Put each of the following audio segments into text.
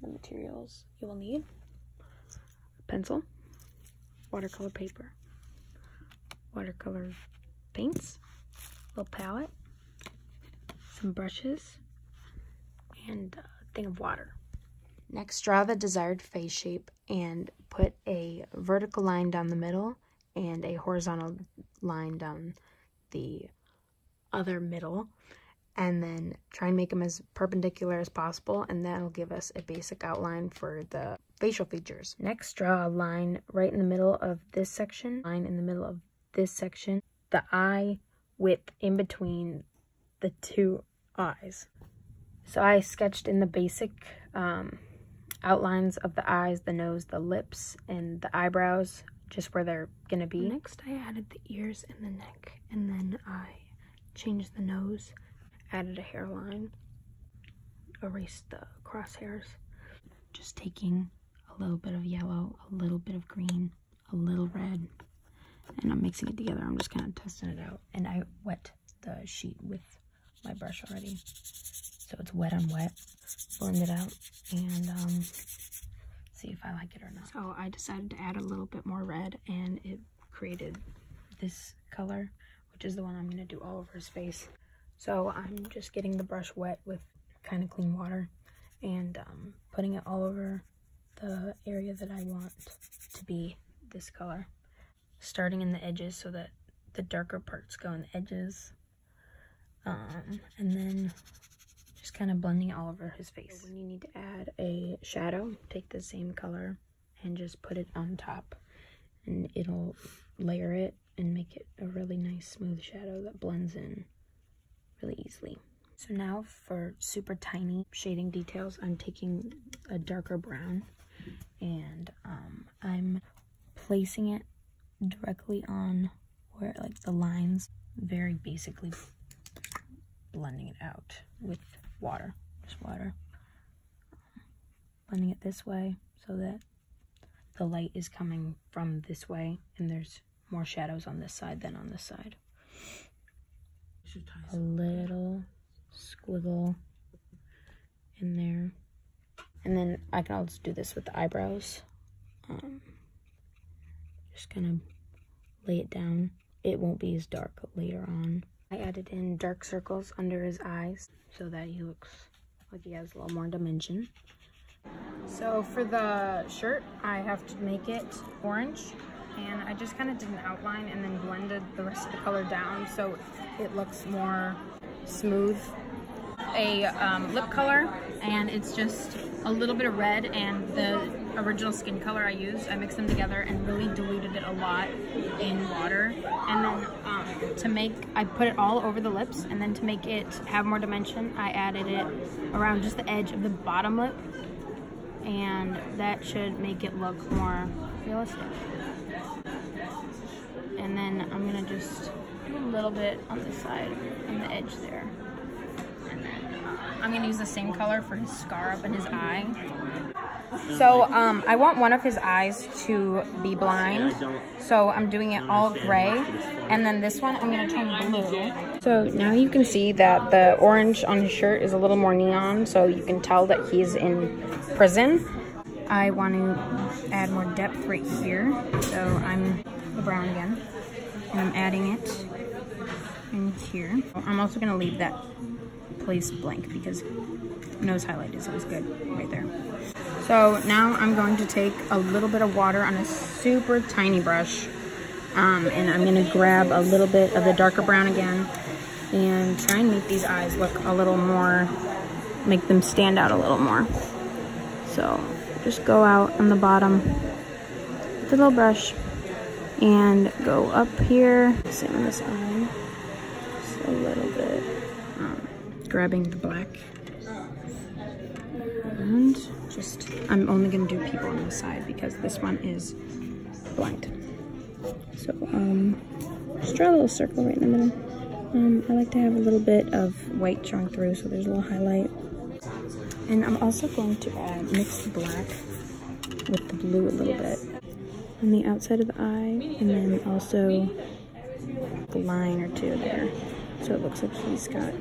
the materials you will need: a pencil, watercolor paper, watercolor paints, a little palette, some brushes, and a thing of water. Next, draw the desired face shape and put a vertical line down the middle and a horizontal line down the other middle, and then try and make them as perpendicular as possible, and that'll give us a basic outline for the facial features. Next, draw a line right in the middle of this section, line in the middle of this section, the eye width in between the two eyes. So I sketched in the basic outlines of the eyes, the nose, the lips, and the eyebrows, just where they're gonna be. Next, I added the ears and the neck, and then I changed the nose, added a hairline, erased the crosshairs, just taking a little bit of yellow, a little bit of green, a little red, and I'm mixing it together. I'm just kind of testing it out, and I wet the sheet with my brush already, so it's wet on wet. Blend it out and see if I like it or not. So I decided to add a little bit more red, and it created this color, which is the one I'm going to do all over his face. So I'm just getting the brush wet with kind of clean water and putting it all over the area that I want to be this color, starting in the edges so that the darker parts go in the edges, and then just kind of blending it all over his face. So when you need to add a shadow, take the same color and just put it on top, and it'll layer it and make it a really nice smooth shadow that blends in really easily. So now for super tiny shading details, I'm taking a darker brown and I'm placing it directly on where, like, the lines, very basically blending it out with water, just water. Blending it this way so that the light is coming from this way and there's more shadows on this side than on this side. A little squiggle in there. And then I can also do this with the eyebrows. Just kind of lay it down. It won't be as dark later on. I added in dark circles under his eyes so that he looks like he has a little more dimension. So for the shirt, I have to make it orange, and I just kind of did an outline and then blended the rest of the color down so it looks more smooth. A lip color, and it's just a little bit of red and the original skin color I used. I mixed them together and really diluted it a lot in water, and then I put it all over the lips, and then to make it have more dimension, I added it around just the edge of the bottom lip, and that should make it look more realistic. And then I'm gonna just do a little bit on the side on the edge there. And then I'm gonna use the same color for his scar up in his eye. So I want one of his eyes to be blind, so I'm doing it all gray, and then this one I'm gonna turn blue. So now you can see that the orange on his shirt is a little more neon, so you can tell that he's in prison. I want to add more depth right here, so I'm the brown again, and I'm adding it in here. I'm also gonna leave that place blank because nose highlight is always good right there. So now I'm going to take a little bit of water on a super tiny brush, and I'm gonna grab a little bit of the darker brown again and try and make these eyes look a little more, make them stand out a little more. So just go out on the bottom with the little brush and go up here, same on this eye, just a little bit, grabbing the black, and just, I'm only gonna do people on this side because this one is blind. So just draw a little circle right in the middle. I like to have a little bit of white showing through, so there's a little highlight. And I'm also going to mix the black with the blue a little bit on the outside of the eye, and then also the line or two there, so it looks like he's got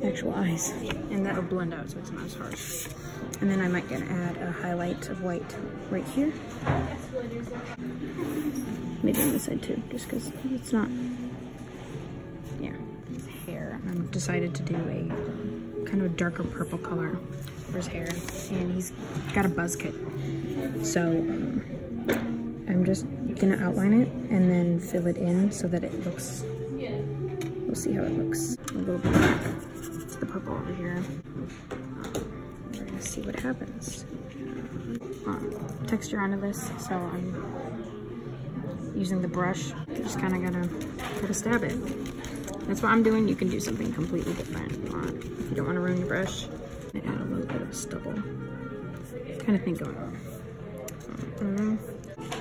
actual eyes. And that'll blend out so it's not as harsh. And then I might gonna add a highlight of white right here. Maybe on this side too, just because it's not, yeah. His hair, I decided to do a kind of a darker purple color for his hair. And he's got a buzz cut. So I'm just gonna outline it and then fill it in so that it looks, we'll see how it looks. A little bit like the purple over here. We're gonna see what happens. Texture onto this, so I'm using the brush. Just kind of gotta stab it. That's what I'm doing. You can do something completely different if you want. If you don't want to ruin your brush, I add a little bit of stubble. Kind of thing going on.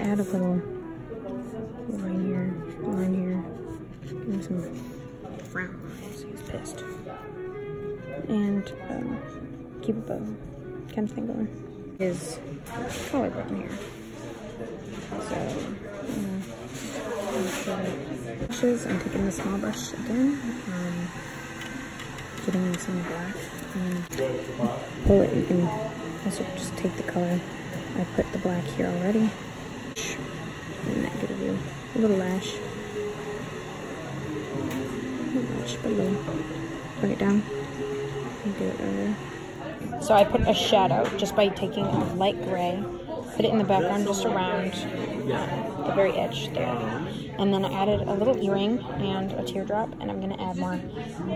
Add a little line here. Give him some frown lines. He's pissed. And keep a bow kind of thing going. His collarbone here. So, brushes. I'm taking the small brush again. Getting in some black. And pull it. You can also just take the color. I put the black here already. And that gives you a little lash. But a little. Bring it down. And do it over. So I put a shadow just by taking a light gray, put it in the background just around the very edge there. And then I added a little earring and a teardrop, and I'm going to add more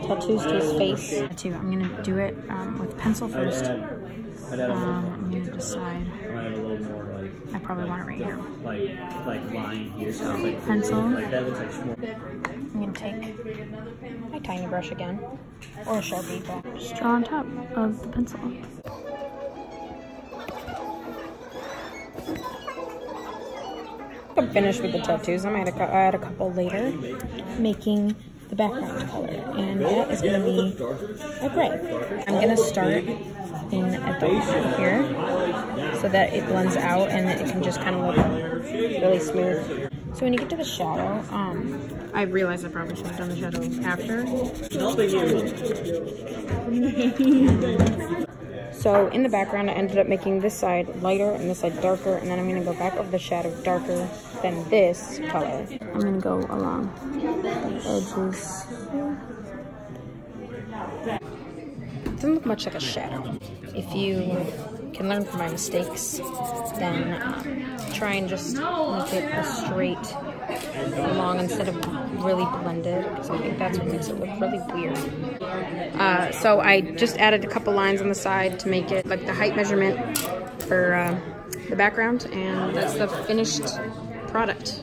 tattoos to his face. I'm going to do it with pencil first. I'm going to decide. I probably want it right here. So, pencil. I'm going to take my tiny brush again, or a Sharpie, but just draw on top of the pencil. I'm finished with the tattoos. I might add a couple later, making the background color, and that is going to be a gray. I'm going to start in at the bottom here so that it blends out and it can just kind of look really smooth. So when you get to the shadow, I realized I probably should have done the shadow after. So in the background, I ended up making this side lighter and this side darker, and then I'm going to go back over the shadow darker than this color. I'm going to go along the edges. It doesn't look much like a shadow. If you can learn from my mistakes, then try and just make it a straight along instead of really blended, because I think that's what makes it look really weird. So I just added a couple lines on the side to make it like the height measurement for the background, and that's the finished product.